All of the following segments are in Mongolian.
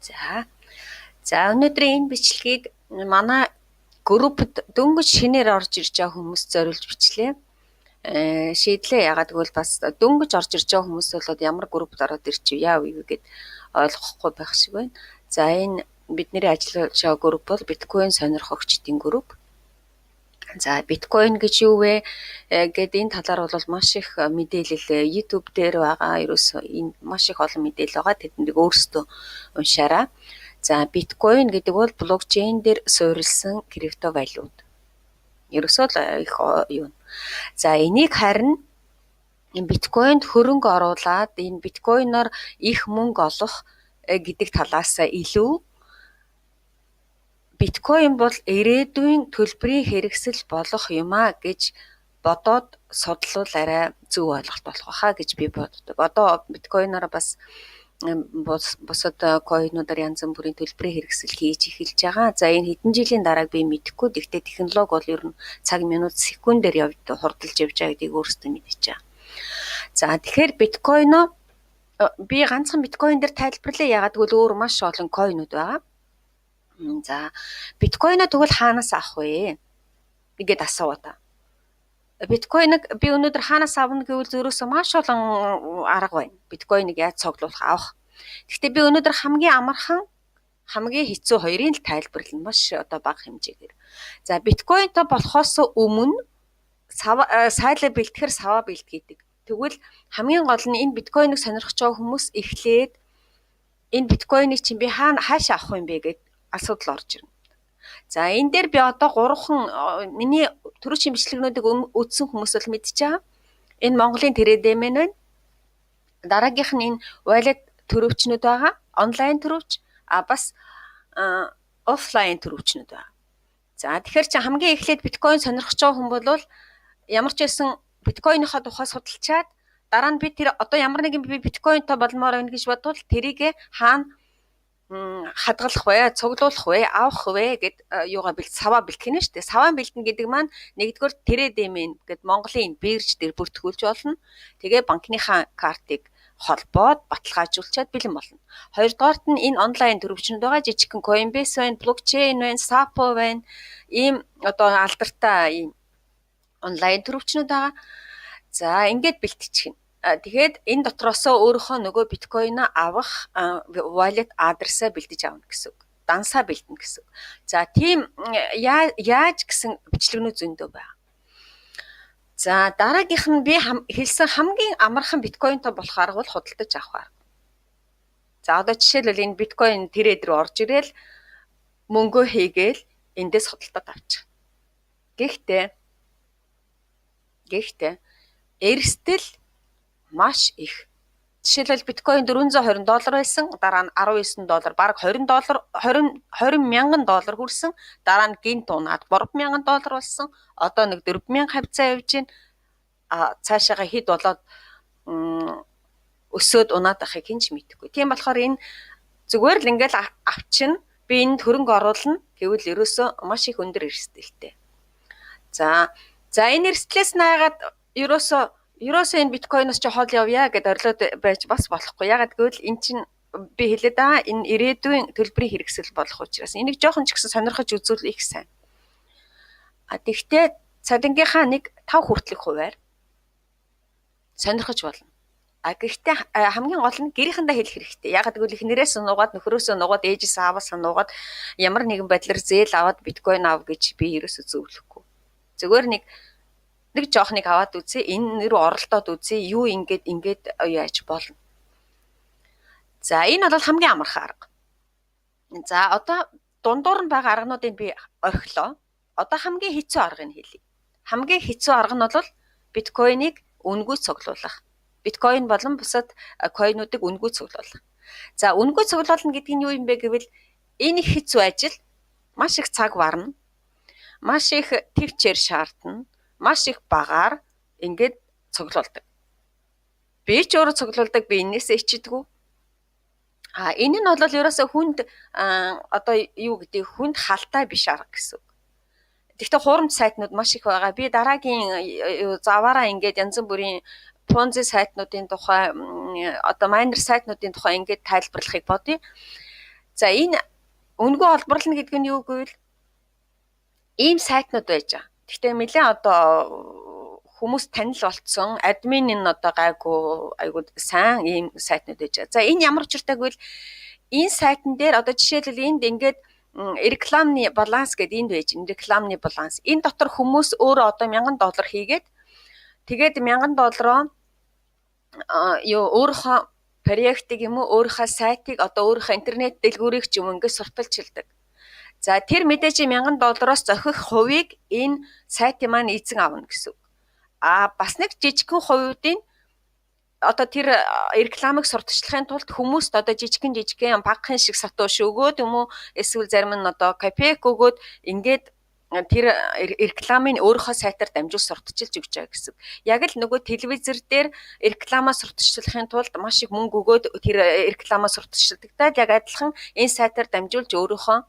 За. За өнөөдрийн энэ бичлэгийг манай группд дөнгөж шинээр орж ирж байгаа хүмүүст зориулж бичлээ. Шийдлээ ягаад гэвэл бас дөнгөж орж ирж байгаа хүмүүс бол ямар группд ороод ирчих яав юу гэд ойлгохгүй байх шиг байна. За энэ бидний ажиллаж байгаа групп бол биткойн сонирхогчдын групп. За биткойн гэж юу вэ гэд энэ талаар бол маш их мэдээлэл YouTube дээр байгаа. Ерөөсөө энэ маш их олон мэдээлэл байгаа. Тэднийг өөрсдөө уншаарай. За биткойн гэдэг бол блокчейн дээр суурилсан криптовалют. Ерөөсөө л их юу. За энийг харин биткойнд хөрөнгө оруулаад энэ биткойноор их мөнгө олох гэдэг талаас илүү биткойн бол ирээдүйн төлбөрийн хэрэгсэл болох юм а гэж бодоод судлал арай зөв ойлголт болох байхаа гэж би боддог. Одоо биткойноор бас бусад койнуудаар янз бүрийн төлбөрийн хэрэгсэл хийж эхэлж байгаа. За энэ хэдэн жилийн дараа би мэдэхгүй. Гэхдээ технологи бол ер нь цаг минут секундээр хурдалж явж байгаа гэдгийг өөрсдөө мэдчихэж байгаа. За тэгэхээр биткойноо би ганцхан биткойн дээр тайлбарлая. Ягаад гэвэл өөр маш олон койнууд байгаа. За биткойноо тэгвэл хаанаас авах вэ? Ингээд асууад. Биткойныг би өнөөдөр хаанаас авна гэвэл зөрөөсөө маш олон арга байна. Биткойныг яаж цуглуулах авах. Гэхдээ би өнөөдөр хамгийн амархан хамгийн хэцүү хоёрын л тайлбарлана. Маш одоо бага хэмжээгээр. За биткойнтой болохоос өмнө сайлаа бэлтгэхэр саваа бэлтгээдэг. Тэгвэл хамгийн гол нь энэ биткойныг сонирхож байгаа хүмүүс эхлээд энэ биткойныг чинь би хаашаа авах юм бэ гэд асуудал орж ирнэ. За энэ дээр би одоо 3хан миний төрөчийн бичлэгнүүдийг үзсэн хүмүүс бол мэдчихэж байгаа. Энэ Монголын Тэрэдэмэн байна. Дараагийнх нь энэ wallet төрөвчнүүд байгаа. Онлайн төрөвч бас офлайн төрөвчнүүд байгаа. За тэгэхээр чи хамгийн эхлээд биткойн сонирхож байгаа хүн бол ямар ч байсан биткойныхоо тухай судалчаад дараа нь би тэр одоо ямар нэгэн би биткойнтой болмоор байна гэж бодвол тэрийг хаана хадгалах вэ, цуглуулах вэ, авах вэ гэд юугаа саваа бэлтгэнэ шүү дээ. Саваа бэлтэн гэдэг маань нэгдүгээр Тэрэдэмэн гэд Монголын бирж дээр бүртгүүлж болно. Тэгээ банкныхаа картыг холбоод баталгаажуулчаад бэлэн болно. Хоёрдугаарт нь энэ онлайн төрөвчнүүд байгаа. Жижигхэн Coinbase байна, блокчейн байна, Sapo байна. Ийм одоо алдартай ийм онлайн төрөвчнүүд байгаа. За ингээд бэлтчихнэ. Тэгээд энэ дотроосоо өөрийнхөө нөгөө биткойноо авах wallet адресаа бэлдэж авна гэсэн үг. Дансаа бэлдэнэ гэсэн үг. За тийм яаж гэсэн бичлэгнүүд зөндөө байна. За дараагийнх нь би хэлсэн хамгийн амархан биткойнтой болох арга бол худалдаж авах арга. За одоо жишээлбэл энэ биткойн тэрэд рүү орж ирээл мөнгөө хийгээл эндээс худалдаад авчих. Гэхдээ эрсдэл маш их. Жишээлбэл биткойн $420 байсан, дараа нь $19, бараг $20 мянган доллар хүрсэн, дараа нь гинт унаад $3 мянган болсон. Одоо нэг 4,000 хавцаа явж байна. Цаашаага хэд болоод өсөөд унаад ахыг хинч мэдэхгүй. Тийм болохоор энэ зүгээр л ингээл авчин би энд хөрөнгө оруулна гэвэл ерөөсөө маш их өндөр эрсдэлтэй. За энэ эрсдлээс наагаад ерөөсөө энэ биткойноос чи хол явъя гэд орилоод байж бас болохгүй. Ягаад гэвэл эн чинь би хэлээд байгаа энэ ирээдүйн төлбөрийн хэрэгсэл болох учраас энийг жоохон ч гэсэн сонирхож үзвэл их сайн. Тэгвэл цалингийнхаа нэг 5 хүртэлх хувиар сонирхож болно. Гэхдээ хамгийн гол нь гэрийнхэндээ хэлэх хэрэгтэй. Ягаад гэвэл эхнэрээс нугаад, нөхрөөсөө нугаад, ээжээс ааваас нугаад ямар нэгэн байдлаар зээл аваад биткойн ав гэж би ерөөсөө зөвлөхгүй. Зүгээр нэг жоохныг аваад үзье, энэ рүү оролдоод үзье, юу ингээд яаж болно. За энэ бол хамгийн амархан арга. За одоо дундуур нь байгаа аргануудыг би орхилоо. Одоо хамгийн хэцүү аргыг хэлье. Хамгийн хэцүү арга нь бол биткойныг үнгүй цуглуулах. Биткойн болон бусад койнуудыг үнгүй цуглуулах. За үнгүй цуглуулна гэдэг нь юу юм бэ гэвэл энэ их хэцүү ажил маш их цаг варна. Маш их төвчээр шаардна. Маш их багаар ингээд цуглуулдаг. Би ч өөрөө цуглуулдаг, би энээсээ ичдэггүй. Энэ нь бол ерөөсөө хүнд одоо юу гэдэг хүнд халтай биш арга гэсэн үг. Гэхдээ хуурамч сайтнууд маш их байгаа. Би дараагийн заваараа ингээд янз бүрийн Ponzi сайтнуудын тухай одоо майнер сайтнуудын тухай ингээд тайлбарлахыг бодъё. За энэ үнэгүй олборлно гэдэг нь юу гэвэл ийм сайтнууд байж байгаа. Гэхдээ нэлээд одоо хүмүүс танил болцсон, админ нь одоо гайгүй айгуу сайн ийм сайтнууд байж байгаа. За энэ ямар учиртай гэвэл энэ сайтн дээр одоо жишээлбэл энд ингээд рекламны баланс гэдэг энд байж байна. Рекламны баланс. Энэ дотор хүмүүс өөрөө одоо $1000 хийгээд тэгээд $1000 өөрийнхөө проектыг юм уу өөрийнхөө сайтыг одоо өөрийнхөө интернет дэлгүүрийг ч юм ингээд сурталчилдаг. За тэр мэдээж $1000-оос зохих хувийг энэ сайтын маань эзэн авна гэсэн. Бас нэг жижигхэн хувийн одоо тэр рекламыг сурталчлахын тулд хүмүүст одоо жижигхэн багахан шиг сатууш өгөөд юм уу эсвэл зарим нь одоо копеек өгөөд ингээд тэр рекламыг өөрийнхөө сайтаар дамжуул сурталчилж өгч байгаа гэсэн. Яг л нөгөө телевизэр дээр рекламаа сурталчлахын тулд маш их мөнгө өгөөд тэр рекламаа сурталчилдаг. Яг адилхан энэ сайтаар дамжуулж өөрийнхөө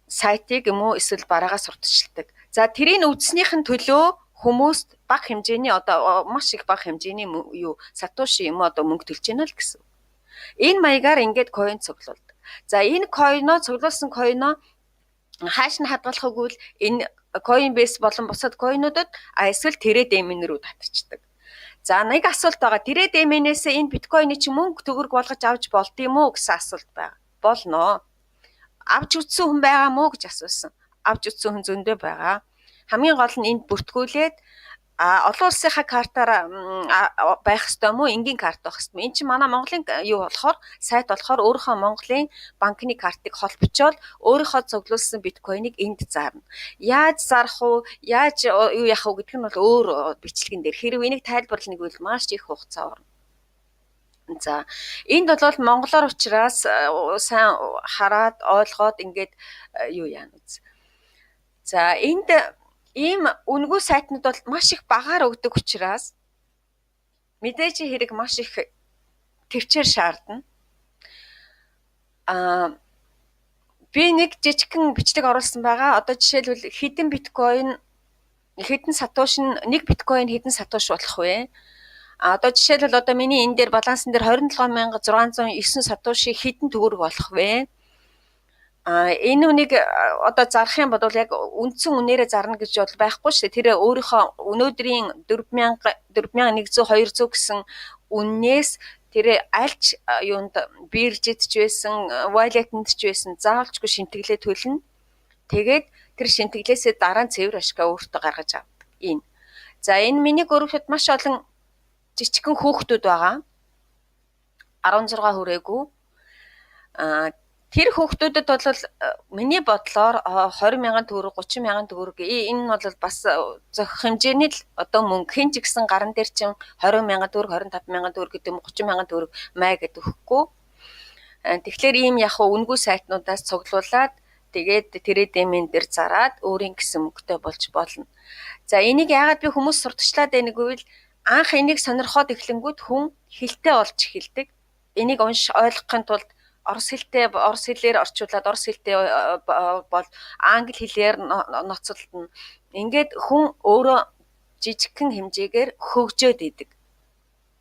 сайтыг юм уу эсвэл бараагаа сурталчилдаг. За тэрийг үзснийхэн төлөө хүмүүст бага хэмжээний одоо маш их бага хэмжээний сатуши юм одоо мөнгө төлж яана л гэсэн. Энэ маягаар ингээд coin цуглуулдаг. За энэ цуглуулсан coin-о хааш нь хадгалах гэвэл энэ Coinbase болон бусад coin-удад эсвэл Trade-MN рүү татчихдаг. За нэг асуулт байгаа. Trade-MN-ээс энэ биткойны чи мөнгө төгрөг болгож авч болд юм уу гэсэн асуулт байгаа. Болно. Авч үзсэн хүн байгаа мó гэж асуусан. Авч үзсэн хүн зөндөө байгаа. Хамгийн гол нь энд бүртгүүлээд олон улсынхаа картаар байх ёстой мó энгийн карт байх ёстой. Энд чинь манай Монголын болохоор сайт болохоор өөрийнхөө Монголын банкны картыг холбочоод өөрийнхөө цуглуулсан биткойныг энд зарна. Яаж зарах уу, яаж юу яах уу гэдэг нь бол өөр бичлэгэн дээр. Хэрвээ энийг тайлбарлах гэвэл маш их хугацаа орно. За энд бол монголоор учраас сайн хараад ойлгоод ингээд юу яана үз. За энд ийм үнэгүй сайтнууд бол маш их багаар өгдөг учраас мэдээж хэрэг маш их төвчээр шаардна. Би нэг жижигхэн бичлэг оруулсан байгаа. Одоо жишээлбэл хэдэн биткойн хэдэн сатош нь нэг биткойн хэдэн сатош болох вэ? Одоо жишээлбэл одоо миний энэ дээр балансан дээр 27609 сатоши хэдэн төгрөг болох вэ? Энэ үнийг одоо зарах юм бол яг үндсэн үнээрээ зарна гэж бол байхгүй шүү дээ. Тэр өөрийнхөө өнөөдрийн 4100 200 гэсэн үннээс тэр альч юунд биржэд ч байсан, wallet-энд ч байсан заавалчгүй шинтгэлээ төлнө. Тэгээд тэр шинтгэлээсээ дараа нь цэвэр ашгаа өөртөө гаргаж авдаг. Энэ. За энэ миний гөрөвчд маш олон жижигхэн хүүхдүүд байгаа. 16 хүрээгүй. Тэр хүүхдүүдэд бол миний бодлоор 20,000 төгрөг, 30,000 төгрөг энэ бол бас зохих хэмжээний л одоо мөнгө хэн ч гэсэн гаран дээр чинь 20,000 төгрөг, 25,000 төгрөг гэдэг юм 30,000 төгрөг май гэдэг өгөхгүй. Тэгэхээр ийм яг үнэгүй сайтнуудаас цуглуулад тэгээд Trade-MN дээр зараад өөрийн гэсэн мөнгөтэй болж болно. За энийг яагаад би хүмүүс сурталчлаад байныг гэвэл анх энийг сонирхоод эхлэнгүүт хүн хэлтэй болж эхэлдэг. Энийг ойлгохын тулд орос хэлээр орчуулад орос хэлтэй бол англи хэлээр ноцолдно. Ингээд хүн өөрөө жижигхэн хэмжээгээр хөгжөөд идэг.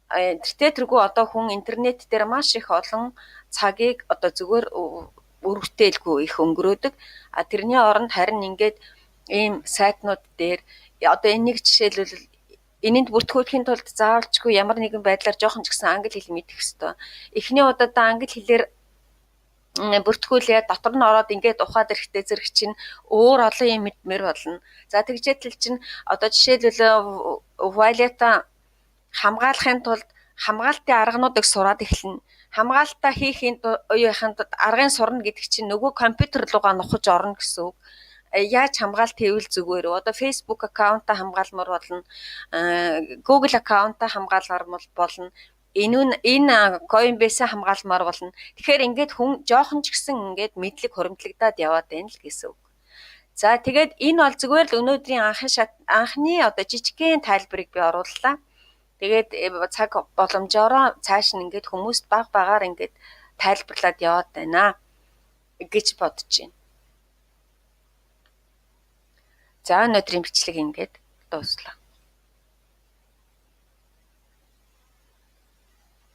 Тэртээ одоо хүн интернет дээр маш их олон цагийг одоо зүгээр өргөтөөлгүй их өнгөрөөдөг. Тэрний оронд харин ингээд ийм сайтнууд дээр одоо энийг жишээлбэл энэнд бүртгүүлэхийн тулд заавалчгүй ямар нэгэн байдлаар жоохон ч гэсэн англи хэл мэдэх ёстой. Эхний удаадаа англи хэлээр бүртгүүлээ дотор нь ороод ингээд ухаад ирэхдээ зэрэг чинь өөр олон юм мэдмээр болно. За тэгжээтэл чинь одоо жишээлбэл wallet-а хамгаалахын тулд хамгаалтын аргануудыг сураад эхэлнэ. Хамгаалтаа хийхин аргын сурна гэдэг чинь нөгөө компьютер руугаа нухаж орно гэсэн үг. Яаж хамгаалт хийвэл зүгээр вэ? Одоо Facebook аккаунтаа хамгаалмаар болно. Google аккаунтаа хамгаалмаар болно. Энэ Coinbase хамгаалмаар болно. Тэгэхээр ингээд хүн жоохон ч гэсэн ингээд мэдлэг хуримтлагдаад яваад байна л гэсэн үг. За тэгээд энэ бол зүгээр л өнөөдрийн анхны одоо жижигхэн тайлбарыг би орууллаа. Тэгээд цаг боломжоор цааш нь ингээд хүмүүст баг багаар ингээд тайлбарлаад яваад байна гэж бодож байна. За өнөөдрийн бичлэг ингээд дууслаа.